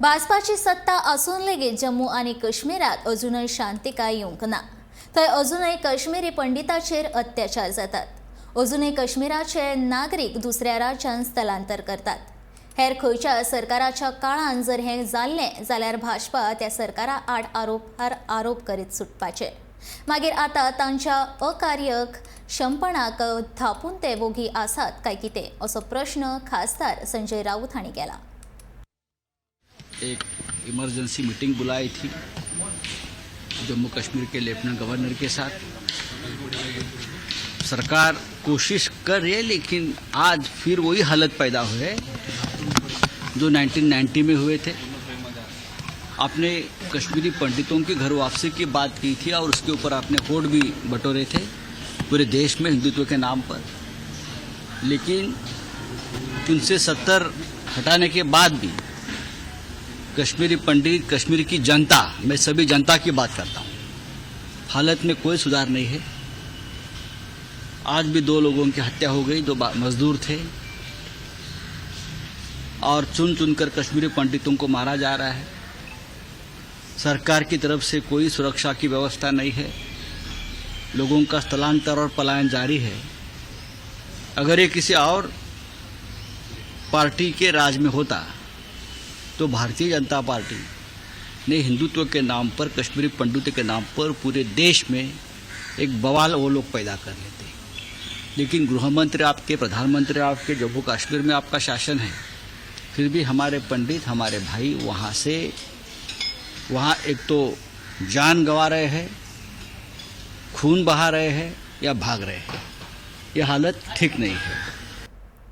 भाजपाची सत्ता असून लेगीत जम्मू आणि काश्मीरात अजूनही शांतिकाय येवंक ना। थंय अजूनही काश्मीरी पंडितांचेर अत्याचार जातात। अजूनही काश्मीराचे नागरिक दुसऱ्या राज्यांत स्थलांतर करतात। हेर खंयच्या सरकाराच्या काळान जर हे जाल्लें जाल्यार भाजपा त्या सरकारा आड आरोप करीत सुटपाचे। मागीर आता तांच्या अकार्यक शंपणाक थापून ते वोगी आसात काय कितें असो प्रश्न खासदार संजय राऊत हांणी केला। एक इमरजेंसी मीटिंग बुलाई थी जम्मू कश्मीर के लेफ्टिनेंट गवर्नर के साथ। सरकार कोशिश कर रही है, लेकिन आज फिर वही हालत पैदा हुए जो 1990 में हुए थे। आपने कश्मीरी पंडितों की घर वापसी की बात की थी और उसके ऊपर आपने कोड भी बटोरे थे पूरे देश में हिंदुत्व के नाम पर, लेकिन उनसे 70 हटाने के बाद भी कश्मीरी पंडित, कश्मीर की जनता, मैं सभी जनता की बात करता हूँ, हालत में कोई सुधार नहीं है। आज भी 2 लोगों की हत्या हो गई, 2 मजदूर थे, और चुन चुनकर कश्मीरी पंडितों को मारा जा रहा है। सरकार की तरफ से कोई सुरक्षा की व्यवस्था नहीं है। लोगों का स्थलांतर और पलायन जारी है। अगर ये किसी और पार्टी के राज में होता तो भारतीय जनता पार्टी ने हिंदुत्व के नाम पर, कश्मीरी पंडितों के नाम पर पूरे देश में एक बवाल वो लोग पैदा कर लेते। लेकिन गृहमंत्री आपके, प्रधानमंत्री आपके, जम्मू कश्मीर में आपका शासन है, फिर भी हमारे पंडित, हमारे भाई वहाँ एक तो जान गंवा रहे हैं, खून बहा रहे हैं या भाग रहे हैं। ये हालत ठीक नहीं है।